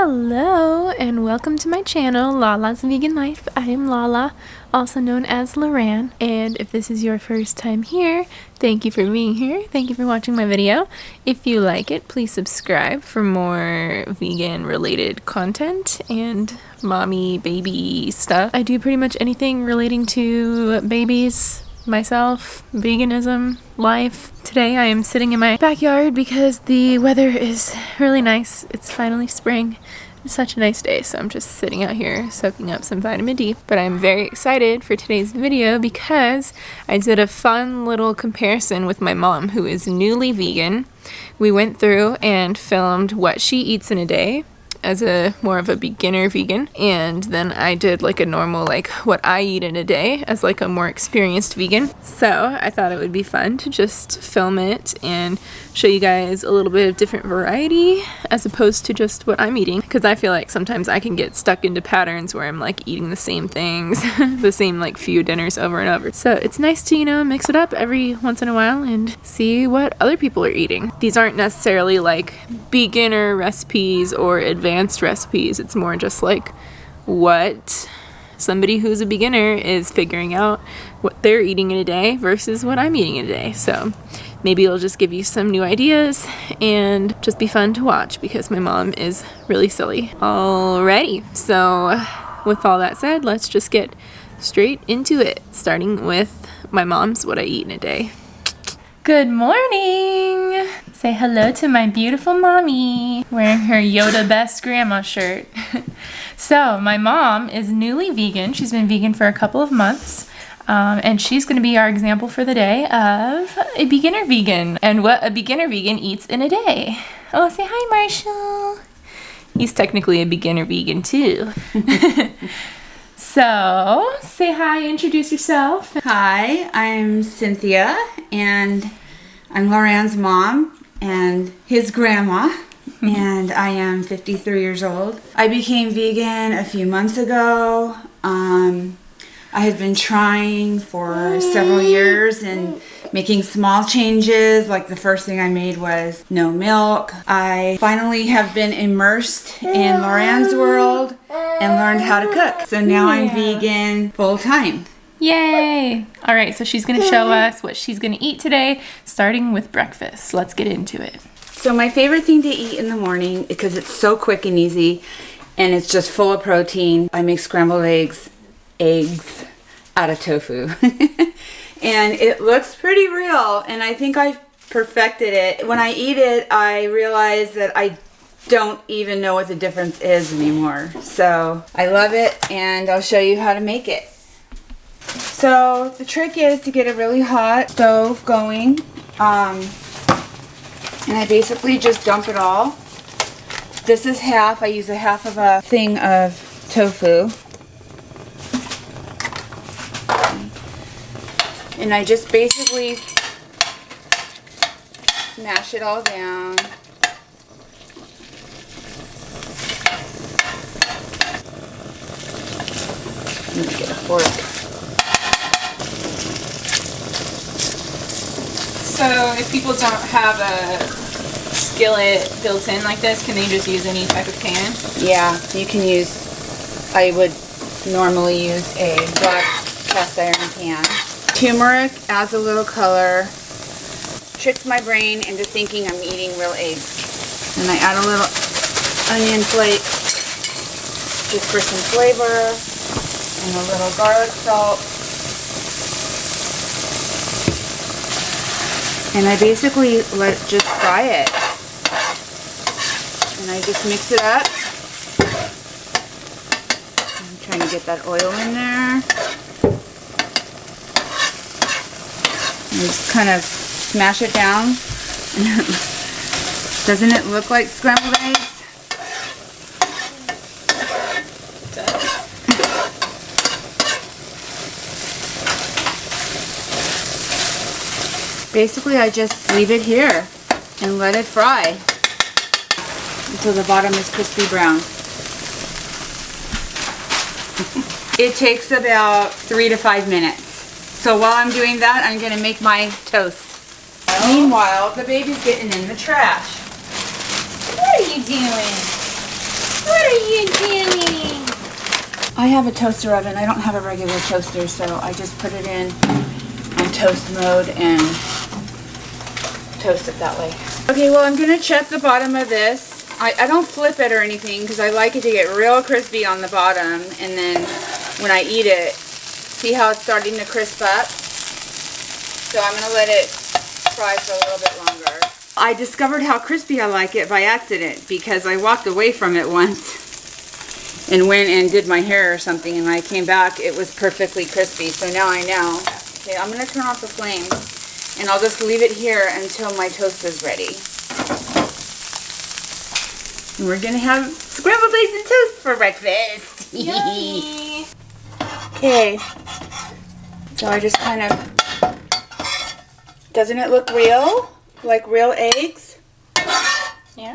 Hello and welcome to my channel, Lala's Vegan Life. I am Lala, also known as Loran, and if this is your first time here, thank you for being here. Thank you for watching my video. If you like it, please subscribe for more vegan related content and mommy baby stuff. I do pretty much anything relating to babies, myself, veganism, life. Today I am sitting in my backyard because the weather is really nice. It's finally spring. It's such a nice day, so I'm just sitting out here soaking up some vitamin D. But I'm very excited for today's video because I did a fun little comparison with my mom, who is newly vegan. We went through and filmed what she eats in a day as a more of a beginner vegan, and then I did like a normal what I eat in a day as like a more experienced vegan. So I thought it would be fun to just film it and show you guys a little bit of different variety as opposed to just what I'm eating, because I feel like sometimes I can get stuck into patterns where I'm like eating the same things the same few dinners over and over. So it's nice to mix it up every once in a while and see what other people are eating. These aren't necessarily like beginner recipes or advanced recipes. It's more just like what somebody who's a beginner is figuring out what they're eating in a day versus what I'm eating in a day. So maybe it'll just give you some new ideas and just be fun to watch because my mom is really silly. Alrighty, so with all that said, let's just get straight into it, starting with my mom's what I eat in a day. Good morning! Say hello to my beautiful mommy wearing her Yoda Best Grandma shirt. So my mom is newly vegan. She's been vegan for a couple of months. And she's going to be our example for the day of a beginner vegan and what a beginner vegan eats in a day. Oh, say hi, Marshall. He's technically a beginner vegan too. So, say hi, introduce yourself. Hi, I'm Cynthia, and I'm Loran's mom and his grandma, and I am 53 years old. I became vegan a few months ago. I had been trying for several years and making small changes. Like the first thing I made was no milk. I finally have been immersed in Loran's world and learned how to cook. So now I'm vegan full time. Yay! Alright, so she's going to show us what she's going to eat today, starting with breakfast. Let's get into it. So my favorite thing to eat in the morning, because it's so quick and easy and it's just full of protein, I make scrambled eggs out of tofu. And it looks pretty real, and I think I've perfected it. When I eat it, I realize that I don't even know what the difference is anymore. So I love it, and I'll show you how to make it. So the trick is to get a really hot stove going, and I basically just dump it all. This is half. I use a half of a thing of tofu. And I just basically smash it all down. Let me get a fork. So if people don't have a skillet built in like this, can they just use any type of pan? Yeah, you can use, I would normally use a Guac cast iron pan. Turmeric adds a little color, tricks my brain into thinking I'm eating real eggs. And I add a little onion flake just for some flavor, and a little garlic salt. And I basically just fry it. And I just mix it up. I'm trying to get that oil in there. And just kind of smash it down. Doesn't it look like scrambled eggs? It does. Basically, I just leave it here and let it fry until the bottom is crispy brown. It takes about 3 to 5 minutes. So while I'm doing that, I'm going to make my toast. Meanwhile, the baby's getting in the trash. What are you doing? What you doing? I have a toaster oven. I don't have a regular toaster, so I just put it in on toast mode and toast it that way. Okay, well, I'm gonna check the bottom of this. I don't flip it or anything because I like it to get real crispy on the bottom, and then when I eat it, see how it's starting to crisp up? So I'm gonna let it fry for a little bit longer. I discovered how crispy I like it by accident because I walked away from it once and went and did my hair or something, and when I came back, it was perfectly crispy. So now I know. Okay, I'm gonna turn off the flame, and I'll just leave it here until my toast is ready. And we're gonna have scrambled eggs and toast for breakfast. Yummy. Okay. So I just kind of, doesn't it look real? Like real eggs? Yeah.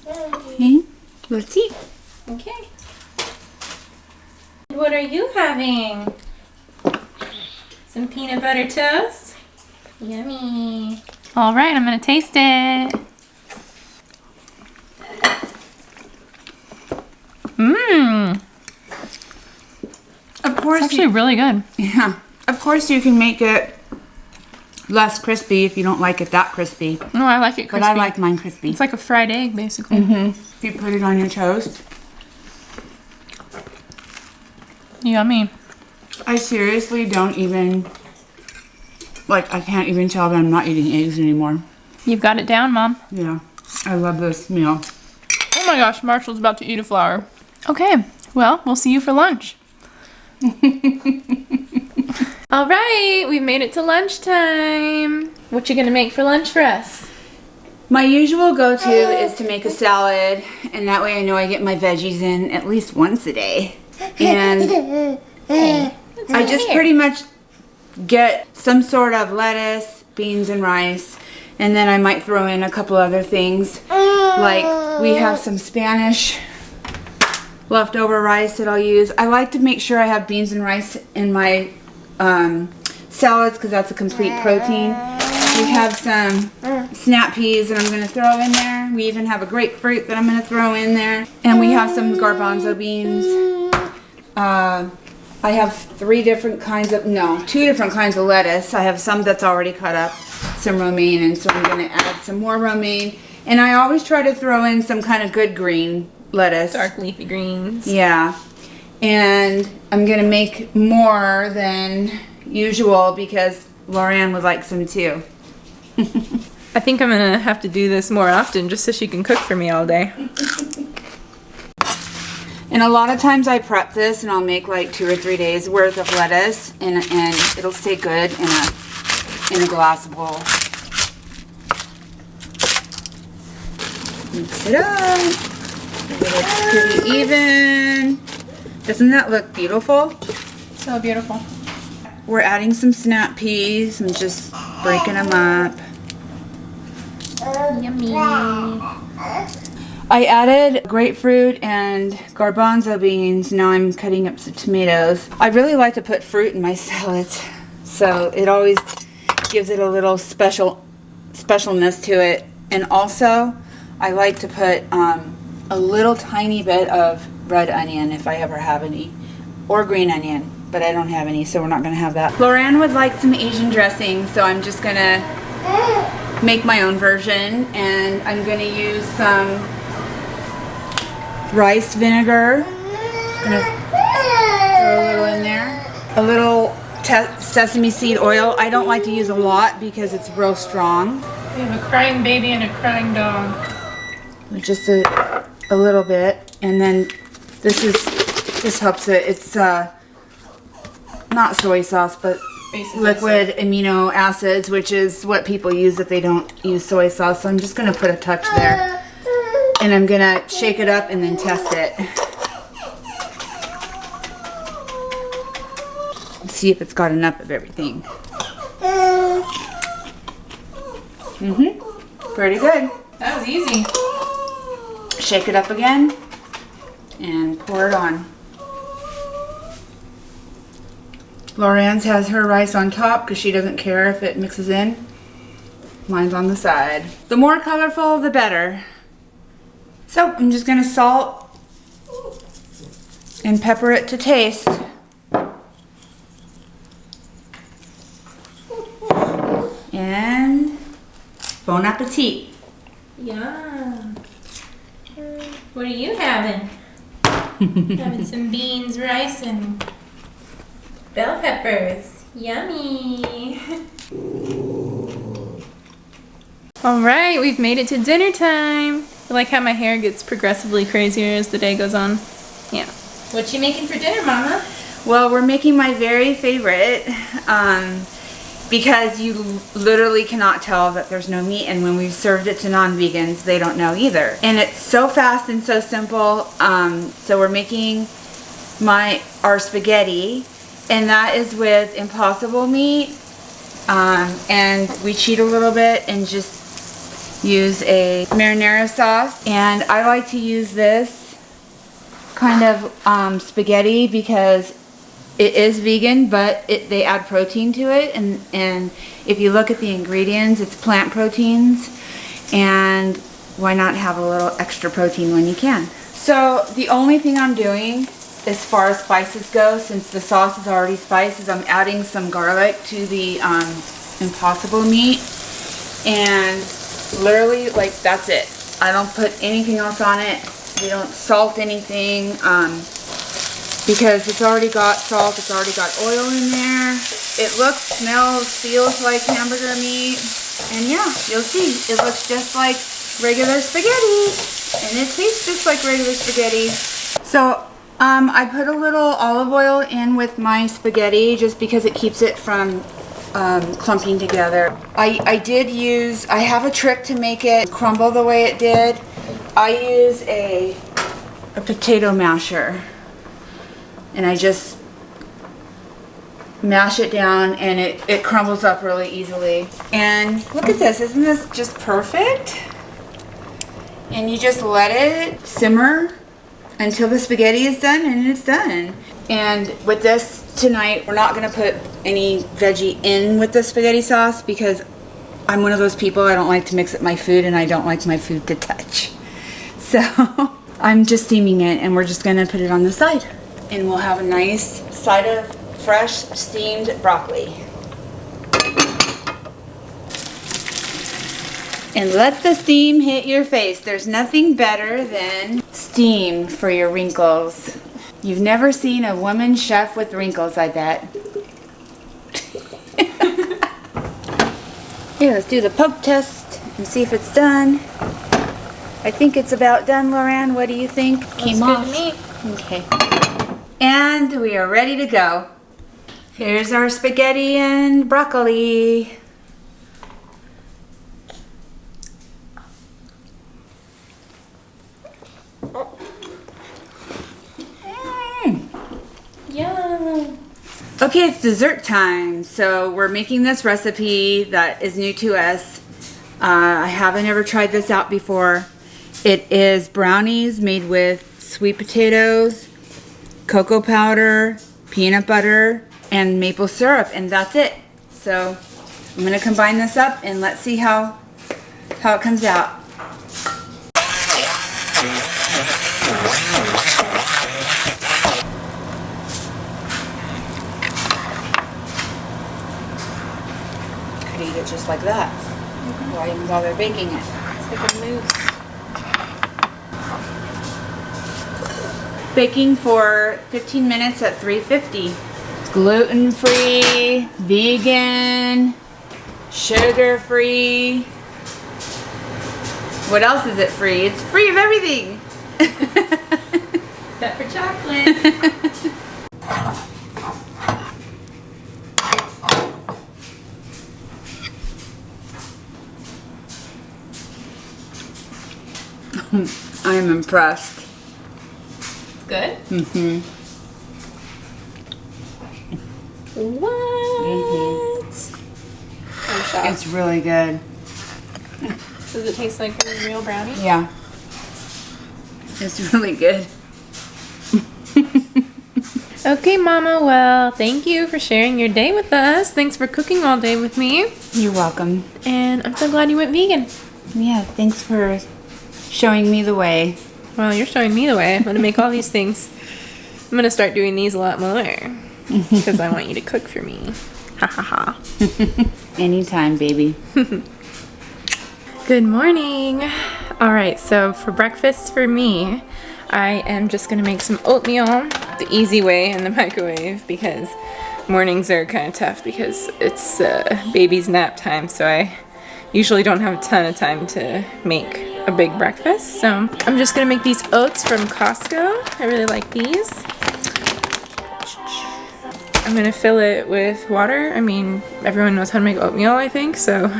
Okay, let's see. Okay. What are you having? Some peanut butter toast? Yummy. All right, I'm gonna taste it. Mmm. Of course, It's actually really good. yeah. Of course, you can make it less crispy if you don't like it that crispy. No, I like it crispy. But I like mine crispy. It's like a fried egg, basically. If you put it on your toast. Yummy. I seriously don't even, like, I can't even tell that I'm not eating eggs anymore. You've got it down, Mom. Yeah, I love this meal. Oh my gosh, Marshall's about to eat a flower. Okay, well, we'll see you for lunch. All right, we've made it to lunchtime. What you gonna make for lunch for us? My usual go-to is to make a salad, and that way I know I get my veggies in at least once a day. And I just pretty much get some sort of lettuce, beans, and rice, and then I might throw in a couple other things. Like we have some Spanish leftover rice that I'll use. I like to make sure I have beans and rice in my salads because that's a complete protein. We have some snap peas that I'm going to throw in there. We even have a grapefruit that I'm going to throw in there. And we have some garbanzo beans. I have two different kinds of lettuce. I have some that's already cut up, some romaine, and so I'm going to add some more romaine. And I always try to throw in some kind of good green lettuce. Dark leafy greens. Yeah. And I'm going to make more than usual because Lorianne would like some too. I think I'm gonna have to do this more often just so she can cook for me all day. And a lot of times I prep this and I'll make like 2 or 3 days worth of lettuce and it'll stay good in a glass bowl. Mix it up. Get it pretty even. Doesn't that look beautiful? So beautiful. We're adding some snap peas and just breaking them up. Yummy. I added grapefruit and garbanzo beans. Now I'm cutting up some tomatoes. I really like to put fruit in my salads, so it always gives it a little specialness to it. And also, I like to put a little tiny bit of red onion if I ever have any, or green onion, but I don't have any, so we're not going to have that. Lorianne would like some Asian dressing, so I'm just going to make my own version, and I'm going to use some rice vinegar. I'm going to throw a little in there. A little sesame seed oil. I don't like to use a lot because it's real strong. We have a crying baby and a crying dog. Just a little bit, and then this helps it. It's not soy sauce, but liquid amino acids, which is what people use if they don't use soy sauce. So I'm just going to put a touch there, and I'm going to shake it up and then test it. See if it's got enough of everything. Pretty good. That was easy. Shake it up again and pour it on. Lorianne's has her rice on top because she doesn't care if it mixes in. Mine's on the side. The more colorful, the better. So I'm just gonna salt and pepper it to taste. And bon appetit. Yum. What are you having? Having some beans, rice, and bell peppers. Yummy. All right, we've made it to dinner time. I like how my hair gets progressively crazier as the day goes on. Yeah. What you making for dinner, Mama? Well, we're making my very favorite because you literally cannot tell that there's no meat, and when we've served it to non-vegans, they don't know either. And it's so fast and so simple. So we're making our spaghetti, and that is with Impossible meat. And we cheat a little bit and just use a marinara sauce. And I like to use this kind of spaghetti because it is vegan, but they add protein to it, and if you look at the ingredients, it's plant proteins, and why not have a little extra protein when you can? So the only thing I'm doing as far as spices go, since the sauce is already spiced, is I'm adding some garlic to the Impossible meat, and literally, like, that's it. I don't put anything else on it. We don't salt anything, because it's already got salt, it's already got oil in there. It looks, smells, feels like hamburger meat. And yeah, you'll see, it looks just like regular spaghetti. And it tastes just like regular spaghetti. So, I put a little olive oil in with my spaghetti just because it keeps it from clumping together. I have a trick to make it crumble the way it did. I use a potato masher. And I just mash it down, and it crumbles up really easily. And look at this, isn't this just perfect? And you just let it simmer until the spaghetti is done, and it's done. And with this tonight, we're not gonna put any veggie in with the spaghetti sauce because I'm one of those people, I don't like to mix up my food, and I don't like my food to touch. So I'm just steaming it, and we're just gonna put it on the side. And we'll have a nice side of fresh steamed broccoli. And let the steam hit your face. There's nothing better than steam for your wrinkles. You've never seen a woman chef with wrinkles, I bet. Here, let's do the poke test and see if it's done. I think it's about done, Loran. What do you think? Looks good to me. Okay. And we are ready to go. Here's our spaghetti and broccoli. Yum. Okay, it's dessert time. So we're making this recipe that is new to us. I haven't ever tried this out before. It is brownies made with sweet potatoes, cocoa powder, peanut butter, and maple syrup, and that's it. So I'm gonna combine this up and let's see how it comes out. Could eat it just like that. Why even bother baking it? It's like a mousse. Baking for 15 minutes at 350. Gluten-free, vegan, sugar-free. What else is it free? It's free of everything. Except for chocolate. I am impressed. It's good? Mm-hmm. What? I'm shocked. It's really good. Does it taste like a real brownie? Yeah. It's really good. Okay, Mama. Well, thank you for sharing your day with us. Thanks for cooking all day with me. You're welcome. And I'm so glad you went vegan. Yeah, thanks for showing me the way. Well, you're showing me the way. I'm gonna make all these things. I'm gonna start doing these a lot more because I want you to cook for me. Ha ha ha. Anytime, baby. Good morning. All right, so for breakfast for me, I am just gonna make some oatmeal the easy way in the microwave because mornings are kind of tough because it's baby's nap time, so I usually don't have a ton of time to make a big breakfast. So I'm just gonna make these oats from Costco. I really like these. I'm gonna fill it with water. I mean, everyone knows how to make oatmeal, I think, so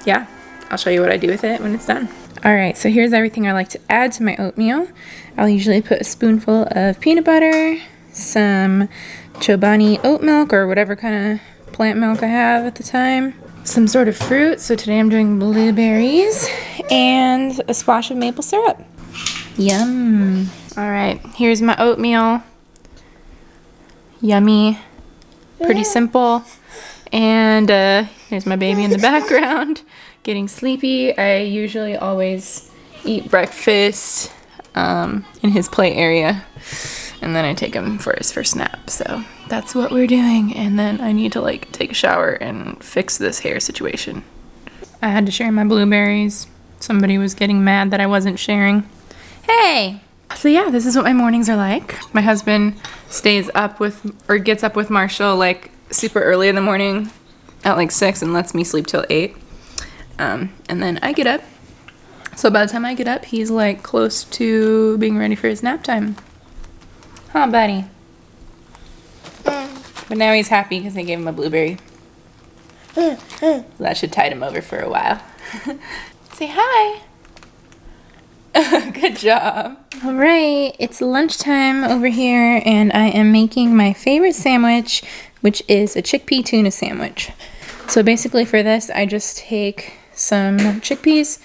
yeah, I'll show you what I do with it when it's done. Alright, so here's everything I like to add to my oatmeal. I'll usually put a spoonful of peanut butter, some Chobani oat milk or whatever kind of plant milk I have at the time, some sort of fruit, so today I'm doing blueberries, and a splash of maple syrup. Yum! Alright, here's my oatmeal. Yummy, pretty simple, and here's my baby in the background getting sleepy. I usually always eat breakfast in his play area, and then I take him for his first nap, so that's what we're doing. And then I need to like take a shower and fix this hair situation. I had to share my blueberries. Somebody was getting mad that I wasn't sharing. Hey! So yeah, this is what my mornings are like. My husband stays up with, or gets up with Marshall like super early in the morning at like 6 and lets me sleep till 8. And then I get up. So by the time I get up, he's like close to being ready for his nap time. Huh, buddy? But now he's happy because I gave him a blueberry. So that should tide him over for a while. Say hi. Good job. All right, it's lunchtime over here, and I am making my favorite sandwich, which is a chickpea tuna sandwich. So basically for this, I just take some chickpeas,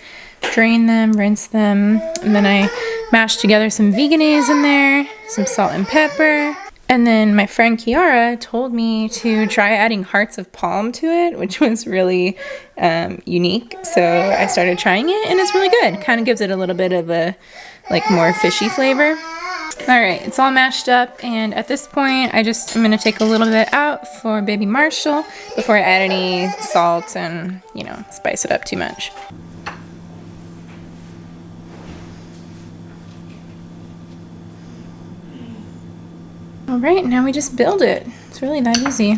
drain them, rinse them, and then I mash together some veganese in there, some salt and pepper. And then my friend Kiara told me to try adding hearts of palm to it, which was really unique. So I started trying it, and it's really good. Kind of gives it a little bit of a like more fishy flavor. All right, it's all mashed up, and at this point, I'm gonna take a little bit out for baby Marshall before I add any salt and, you know, spice it up too much. All right, now we just build it. It's really that easy.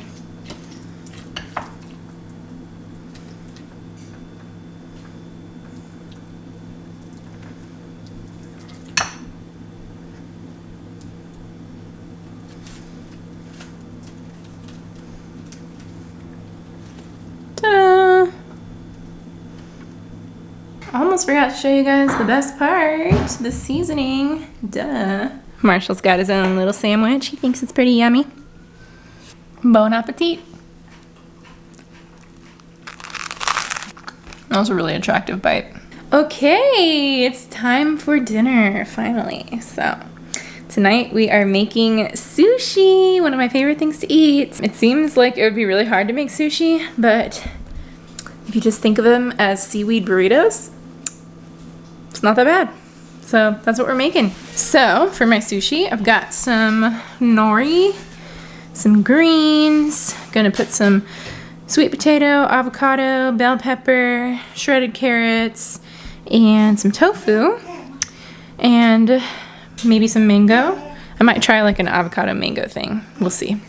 Ta-da! I almost forgot to show you guys the best part, the seasoning. Duh. Marshall's got his own little sandwich. He thinks it's pretty yummy. Bon appetit. That was a really attractive bite. Okay, it's time for dinner, finally. So, tonight we are making sushi, one of my favorite things to eat. It seems like it would be really hard to make sushi, but if you just think of them as seaweed burritos, it's not that bad. So that's what we're making. So for my sushi, I've got some nori, some greens, gonna put some sweet potato, avocado, bell pepper, shredded carrots, and some tofu, and maybe some mango. I might try like an avocado mango thing. We'll see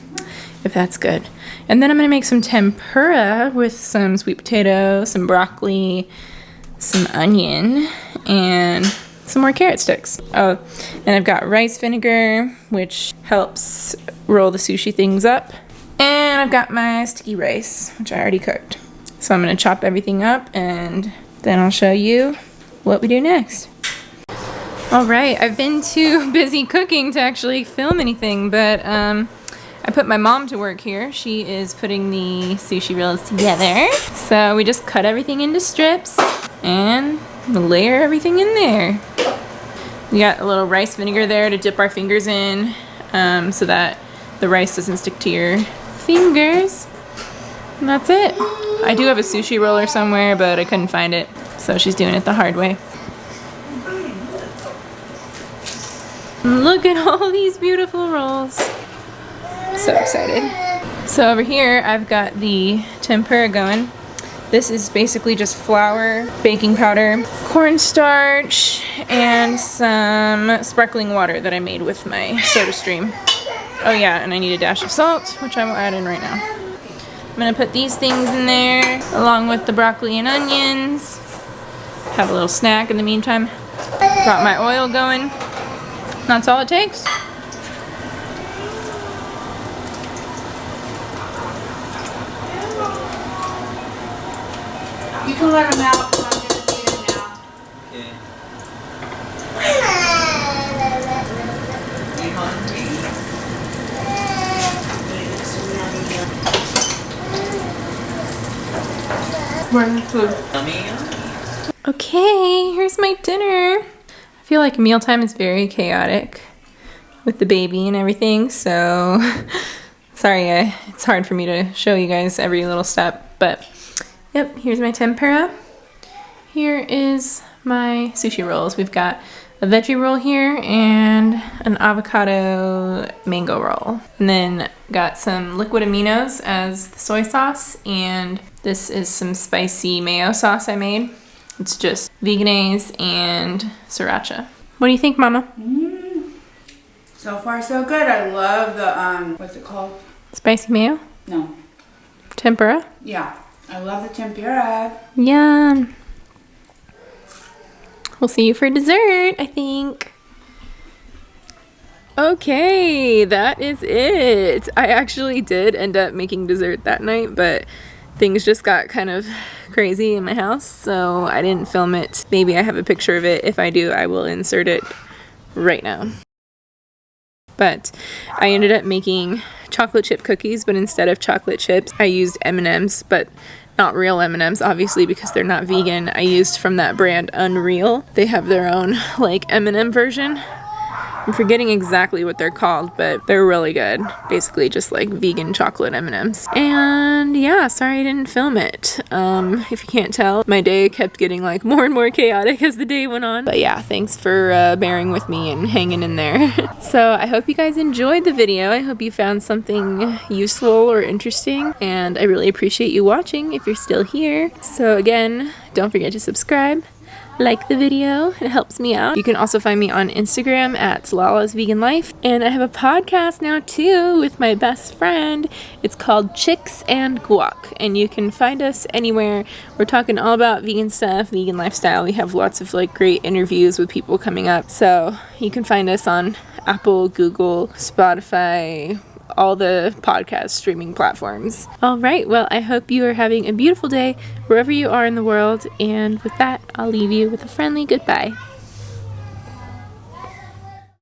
if that's good. And then I'm gonna make some tempura with some sweet potato, some broccoli, some onion, and some more carrot sticks. Oh, and I've got rice vinegar, which helps roll the sushi things up. And I've got my sticky rice, which I already cooked. So I'm gonna chop everything up, and then I'll show you what we do next. All right, I've been too busy cooking to actually film anything, but I put my mom to work here. She is putting the sushi rolls together. So we just cut everything into strips and layer everything in there. We got a little rice vinegar there to dip our fingers in so that the rice doesn't stick to your fingers. And that's it. I do have a sushi roller somewhere, but I couldn't find it, so she's doing it the hard way. Look at all these beautiful rolls. So excited. So over here, I've got the tempura going. This is basically just flour, baking powder, cornstarch, and some sparkling water that I made with my soda stream. Oh yeah, and I need a dash of salt, which I will add in right now. I'm gonna put these things in there, along with the broccoli and onions. Have a little snack in the meantime. Got my oil going. That's all it takes. You can let them out, so I'm going to feed them now. Okay. You hungry? Where's the food? Yummy. Okay, here's my dinner. I feel like mealtime is very chaotic with the baby and everything, so sorry, it's hard for me to show you guys every little step, but yep, here's my tempura. Here is my sushi rolls. We've got a veggie roll here and an avocado mango roll. And then got some liquid aminos as the soy sauce, and this is some spicy mayo sauce I made. It's just veganese and sriracha. What do you think, Mama? So far, so good. I love the, what's it called? Spicy mayo? No. Tempura? Yeah. I love the tempura. Yum. We'll see you for dessert, I think. Okay, that is it. I actually did end up making dessert that night, but things just got kind of crazy in my house, so I didn't film it. Maybe I have a picture of it. If I do, I will insert it right now. But I ended up making chocolate chip cookies, but instead of chocolate chips, I used M&Ms, but not real M&Ms, obviously, because they're not vegan. I used from that brand Unreal. They have their own, like, M&M version. I'm forgetting exactly what they're called, but they're really good. Basically just like vegan chocolate M&Ms. And yeah, sorry I didn't film it. If you can't tell, my day kept getting like more and more chaotic as the day went on. But yeah, thanks for bearing with me and hanging in there. So I hope you guys enjoyed the video. I hope you found something useful or interesting. And I really appreciate you watching if you're still here. So again, don't forget to subscribe. Like the video, it helps me out. You can also find me on Instagram at Lala's Vegan Life, and I have a podcast now too with my best friend. It's called Chicks and Guac, and you can find us anywhere. We're talking all about vegan stuff, vegan lifestyle. We have lots of like great interviews with people coming up, so you can find us on Apple, Google, Spotify, all the podcast streaming platforms. All right, well, I hope you are having a beautiful day wherever you are in the world, and with that, I'll leave you with a friendly goodbye.